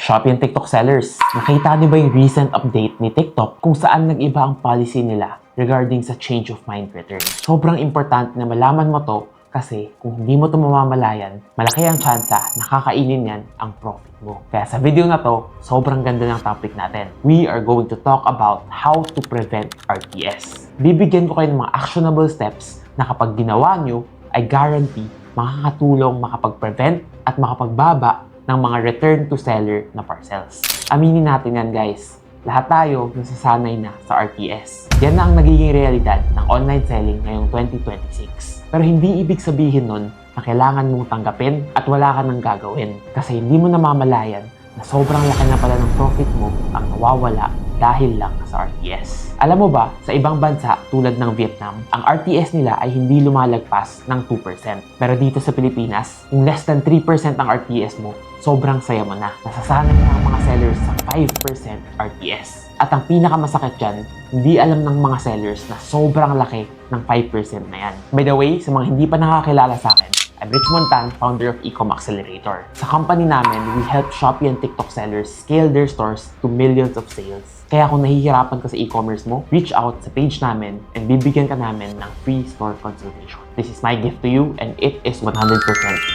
Shopee and TikTok sellers, nakita niyo ba yung recent update ni TikTok kung saan nag-iba ang policy nila regarding sa change of mind return? Sobrang importante na malaman mo to kasi kung hindi mo to mamamalayan, malaki ang tsansa na kakainin yan ang profit mo. Kaya sa video na to, sobrang ganda ng topic natin. We are going to talk about how to prevent RTS. Bibigyan ko kayo ng mga actionable steps na kapag ginawa nyo, ay guarantee makakatulong makapag-prevent at makapagbaba ng mga return to seller na parcels. Aminin natin yan guys, lahat tayo nasasanay na sa RTS. Yan na ang nagiging realidad ng online selling ngayong 2026. Pero hindi ibig sabihin nun na kailangan mong tanggapin at wala ka nang gagawin. Kasi hindi mo namamalayan na sobrang laki na pala ng profit mo ang nawawala dahil lang sa RTS. Alam mo ba, sa ibang bansa tulad ng Vietnam, ang RTS nila ay hindi lumalagpas ng 2%. Pero dito sa Pilipinas, kung less than 3% ang RTS mo, sobrang saya mo na. Nasasanay na ang mga sellers sa 5% RTS. At ang pinakamasakit dyan, hindi alam ng mga sellers na sobrang laki ng 5% na yan. By the way, sa mga hindi pa nakakilala sa akin, I'm Rich Montan, founder of Ecom Accelerator. Sa company namin, we help Shopee and TikTok sellers scale their stores to millions of sales. Kaya kung nahihirapan ka sa e-commerce mo, reach out sa page namin and bibigyan ka namin ng free store consultation. This is my gift to you and it is 100%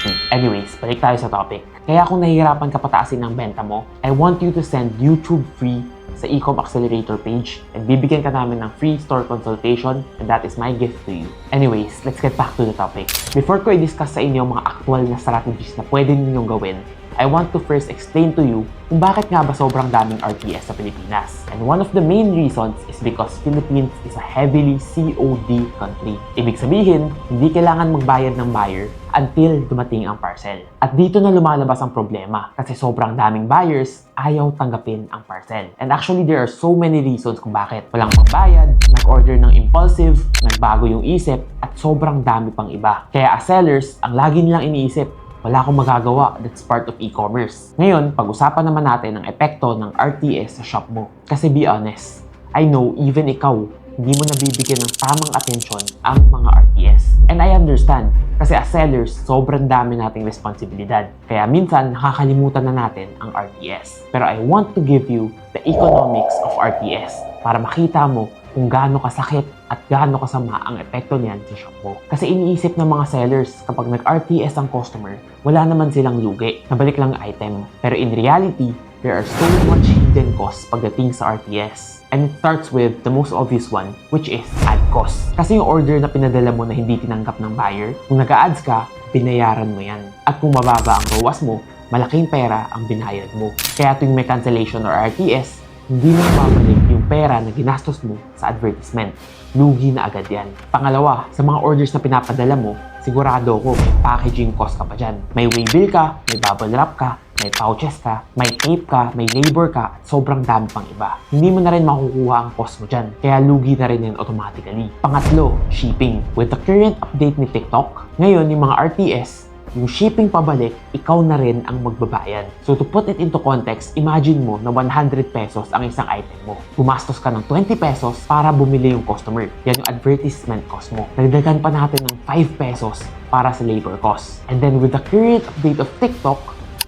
free. Anyways, balik tayo sa topic. Kaya kung nahihirapan ka pataasin ng benta mo, I want you to send YouTube free sa Ecom Accelerator page and bibigyan ka namin ng free store consultation and that is my gift to you. Anyways, let's get back to the topic. Before ko i-discuss sa inyo mga actual na strategies na pwede ninyong gawin, I want to first explain to you kung bakit nga ba sobrang daming RTS sa Pilipinas. And one of the main reasons is because Philippines is a heavily COD country. Ibig sabihin, hindi kailangan magbayad ng buyer until dumating ang parcel. At dito na lumalabas ang problema kasi sobrang daming buyers ayaw tanggapin ang parcel. And actually, there are so many reasons kung bakit. Walang magbayad, nag-order ng impulsive, nagbago yung isip, at sobrang dami pang iba. Kaya as sellers, ang lagi nilang iniisip, wala akong magagawa, that's part of e-commerce. Ngayon, pag-usapan naman natin ang epekto ng RTS sa shop mo. Kasi be honest, I know even ikaw, hindi mo nabibigyan ng tamang atensyon ang mga RTS. And I understand, kasi as sellers, sobrang dami nating responsibilidad. Kaya minsan, nakakalimutan na natin ang RTS. Pero I want to give you the economics of RTS para makita mo kung gaano kasakit at gaano kasama ang epekto niyan sa shop mo. Kasi iniisip ng mga sellers kapag nag-RTS ang customer, wala naman silang lugi, nabalik lang item. Pero in reality, there are so much hidden costs pagdating sa RTS. And it starts with the most obvious one, which is ad cost. Kasi yung order na pinadala mo na hindi tinanggap ng buyer, kung nag-ads ka, binayaran mo yan. At kung mababa ang ROAS mo, malaking pera ang binayad mo. Kaya tuwing may cancellation or RTS, hindi na mababalik yung pera na ginastos mo sa advertisement. Lugi na agad yan. Pangalawa, sa mga orders na pinapadala mo, sigurado ko may packaging cost ka pa dyan. May waybill ka, may bubble wrap ka, may pouches ka, may tape ka, may labor ka, at sobrang dami pang iba. Hindi mo na rin makukuha ang cost mo dyan. Kaya lugi na rin yan automatically. Pangatlo, shipping. With the current update ni TikTok, ngayon yung mga RTS, yung shipping pabalik, ikaw na rin ang magbabayad. So to put it into context, imagine mo na 100 pesos ang isang item mo. Gumastos ka ng 20 pesos para bumili yung customer. Yan yung advertisement cost mo. Nagdagan pa natin ng 5 pesos para sa labor cost. And then with the current update of TikTok,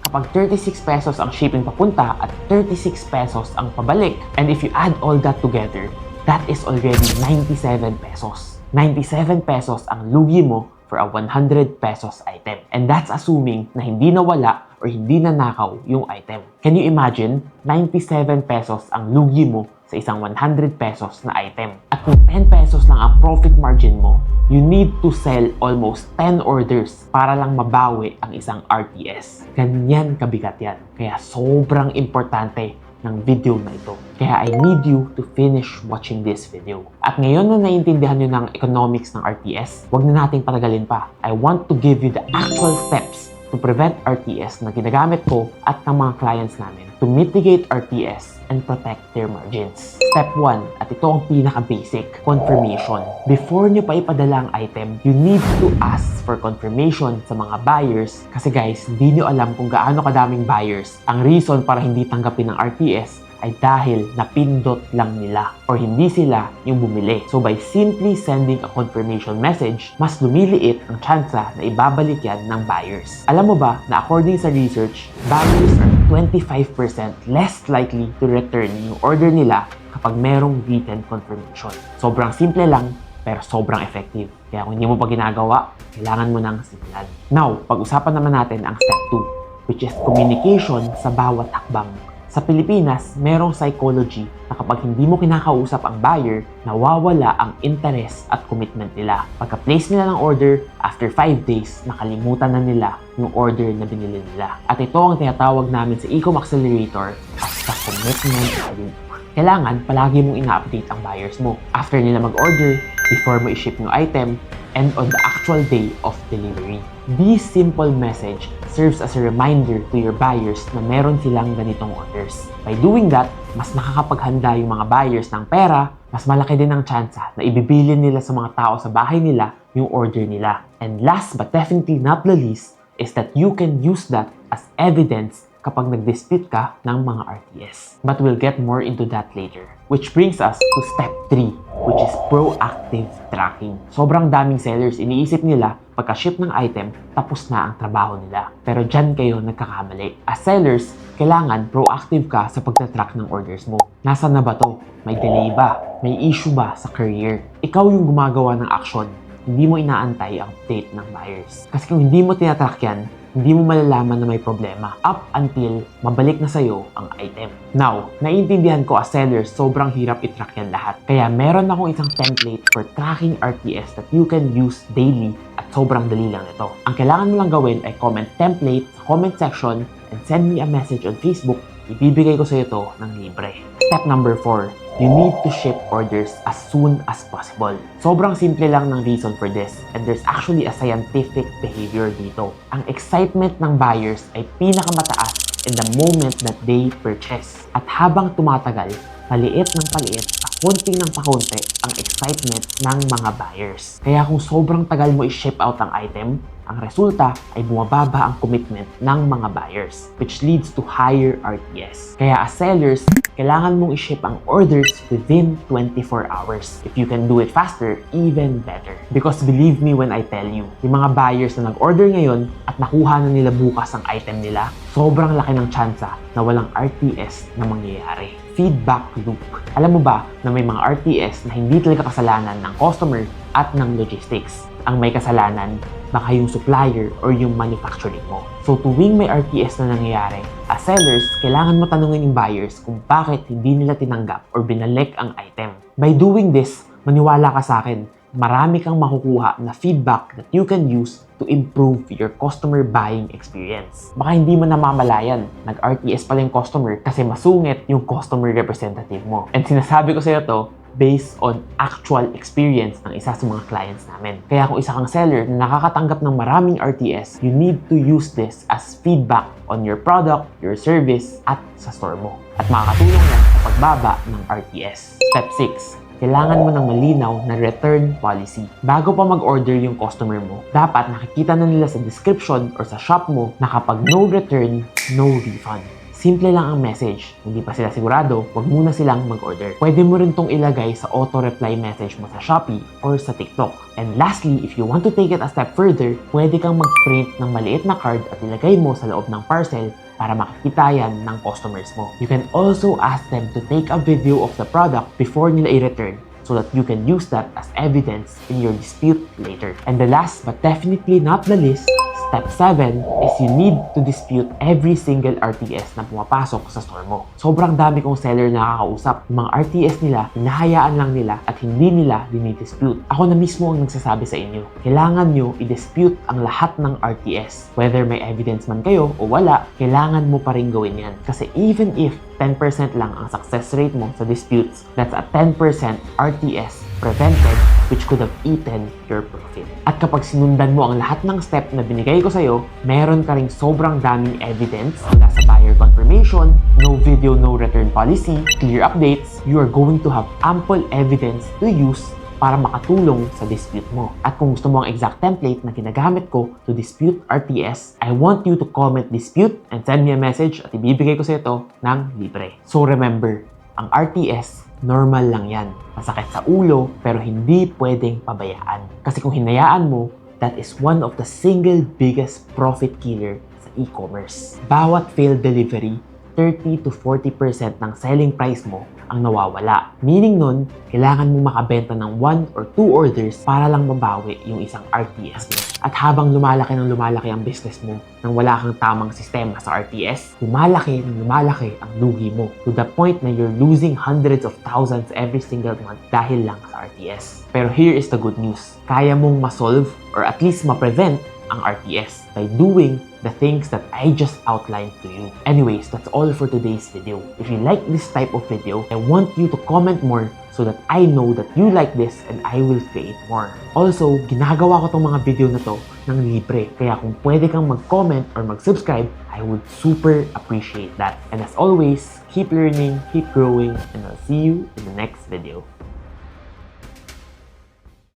kapag 36 pesos ang shipping papunta at 36 pesos ang pabalik, and if you add all that together, that is already 97 pesos. 97 pesos ang lugi mo for a 100 pesos item. And that's assuming na hindi nawala or hindi nanakaw yung item. Can you imagine? 97 pesos ang lugi mo sa isang 100 pesos na item. At kung 10 pesos lang ang profit margin mo, you need to sell almost 10 orders para lang mabawi ang isang RTS. Ganyan kabigat yan. Kaya sobrang importante ng video na ito. Kaya I need you to finish watching this video. At ngayon na naiintindihan nyo ng economics ng RTS, wag na nating patagalin pa. I want to give you the actual steps to prevent RTS na ginagamit ko at ng mga clients namin to mitigate RTS and protect their margins. Step 1, at ito ang pinaka-basic, confirmation. Before nyo pa ipadala ang item, you need to ask for confirmation sa mga buyers kasi guys, hindi nyo alam kung gaano kadaming buyers. Ang reason para hindi tanggapin ng RTS ay dahil napindot lang nila or hindi sila yung bumili. So by simply sending a confirmation message, mas lumiliit ang tsansa na ibabalik yan ng buyers. Alam mo ba na according sa research, buyers are 25% less likely to return yung order nila kapag merong written confirmation. Sobrang simple lang, pero sobrang effective. Kaya kung hindi mo pa ginagawa, kailangan mo nang simulan. Now, pag-usapan naman natin ang step 2, which is communication sa bawat hakbang. Sa Pilipinas, merong psychology na kapag hindi mo kinakausap ang buyer, nawawala ang interest at commitment nila. Pagka-place nila ng order, after 5 days, nakalimutan na nila yung order na binili nila. At ito ang tinatawag namin sa Ecom Accelerator as the commitment loop. Kailangan palagi mong ina-update ang buyers mo after nila mag-order, before mo i-ship yung item, and on the actual day of delivery. This simple message serves as a reminder to your buyers na meron silang ganitong orders. By doing that, mas nakakapaghanda yung mga buyers ng pera, mas malaki din ang tsansa na ibibilin nila sa mga tao sa bahay nila yung order nila. And last but definitely not the least is that you can use that as evidence kapag nag-dispute ka ng mga RTS. But we'll get more into that later. Which brings us to step 3, which is proactive tracking. Sobrang daming sellers, iniisip nila pagka-ship ng item, tapos na ang trabaho nila. Pero dyan kayo nagkakamali. As sellers, kailangan proactive ka sa pagtatrack ng orders mo. Nasaan na ba to? May delay ba? May issue ba sa courier? Ikaw yung gumagawa ng action. Hindi mo inaantay ang update ng buyers. Kasi kung hindi mo tinatrack yan, hindi mo malalaman na may problema up until mabalik na sa'yo ang item. Now, naiintindihan ko as sellers, sobrang hirap i-track yan lahat. Kaya meron akong isang template for tracking RTS that you can use daily at sobrang dali lang ito. Ang kailangan mo lang gawin ay comment template sa comment section and send me a message on Facebook. Ibibigay ko sa'yo ito ng libre. Step number 4. You need to ship orders as soon as possible. Sobrang simple lang ng reason for this, and there's actually a scientific behavior dito. Ang excitement ng buyers ay pinakamataas in the moment that they purchase. At habang tumatagal, paliit ng paliit, pakunti ng pakunti ang excitement ng mga buyers. Kaya kung sobrang tagal mo i-ship out ang item, ang resulta ay bumababa ang commitment ng mga buyers, which leads to higher RTS. Kaya as sellers, kailangan mong i-ship ang orders within 24 hours. If you can do it faster, even better. Because believe me when I tell you, yung mga buyers na nag-order ngayon at nakuha na nila bukas ang item nila, sobrang laki ng tsansa na walang RTS na mangyayari. Feedback loop. Alam mo ba na may mga RTS na hindi talaga kasalanan ng customer at ng logistics? Ang may kasalanan, baka yung supplier or yung manufacturing mo. So tuwing may RTS na nangyayari, as sellers, kailangan mo tanungin yung buyers kung bakit hindi nila tinanggap or binalik ang item. By doing this, maniwala ka sa akin, marami kang makukuha na feedback that you can use to improve your customer buying experience. Baka hindi mo namamalayan, nag-RTS pala yung customer kasi masungit yung customer representative mo. And sinasabi ko sa'yo to, based on actual experience ng isa sa mga clients namin. Kaya kung isa kang seller na nakakatanggap ng maraming RTS, you need to use this as feedback on your product, your service, at sa store mo. At makakatulong yan sa pagbaba ng RTS. Step 6. Kailangan mo ng malinaw na return policy. Bago pa mag-order yung customer mo, dapat nakikita na nila sa description or sa shop mo na kapag no return, no refund. Simple lang ang message. Hindi pa sila sigurado, huwag muna silang mag-order. Pwede mo rin tong ilagay sa auto-reply message mo sa Shopee or sa TikTok. And lastly, if you want to take it a step further, pwede kang mag-print ng maliit na card at ilagay mo sa loob ng parcel para makikita yan ng customers mo. You can also ask them to take a video of the product before nila i-return so that you can use that as evidence in your dispute later. And the last but definitely not the least, step 7 is you need to dispute every single RTS na pumapasok sa store mo. Sobrang dami kong seller na nakakausap. Yung mga RTS nila, hinahayaan lang nila at hindi nila dinidispute. Ako na mismo ang nagsasabi sa inyo. Kailangan nyo i-dispute ang lahat ng RTS. Whether may evidence man kayo o wala, kailangan mo pa rin gawin yan. Kasi even if 10% lang ang success rate mo sa disputes, that's a 10% RTS prevented which could have eaten your profit. At kapag sinundan mo ang lahat ng step na binigay ko sa'yo, meron ka ring sobrang daming evidence mula sa buyer confirmation, no video, no return policy, clear updates, you are going to have ample evidence to use para makatulong sa dispute mo. At kung gusto mo ang exact template na ginagamit ko to dispute RTS, I want you to comment dispute and send me a message at ibibigay ko sa ito ng libre. So remember, ang RTS, normal lang yan. Masakit sa ulo, pero hindi pwedeng pabayaan. Kasi kung hinayaan mo, that is one of the single biggest profit killer sa e-commerce. Bawat failed delivery, 30 to 40% ng selling price mo ang nawawala. Meaning nun, kailangan mo makabenta ng 1 or 2 orders para lang mabawi yung isang RTS mo. At habang lumalaki ang business mo nang wala kang tamang sistema sa RTS, lumalaki ang lugi mo to the point na you're losing hundreds of thousands every single month dahil lang sa RTS. Pero here is the good news. Kaya mong ma-solve or at least ma-prevent ang RTS by doing the things that I just outlined to you. Anyways, that's all for today's video. If you like this type of video, I want you to comment more so that I know that you like this and I will create more. Also, ginagawa ko tong mga video na to ng libre. Kaya kung pwede kang mag-comment or mag-subscribe, I would super appreciate that. And as always, keep learning, keep growing, and I'll see you in the next video.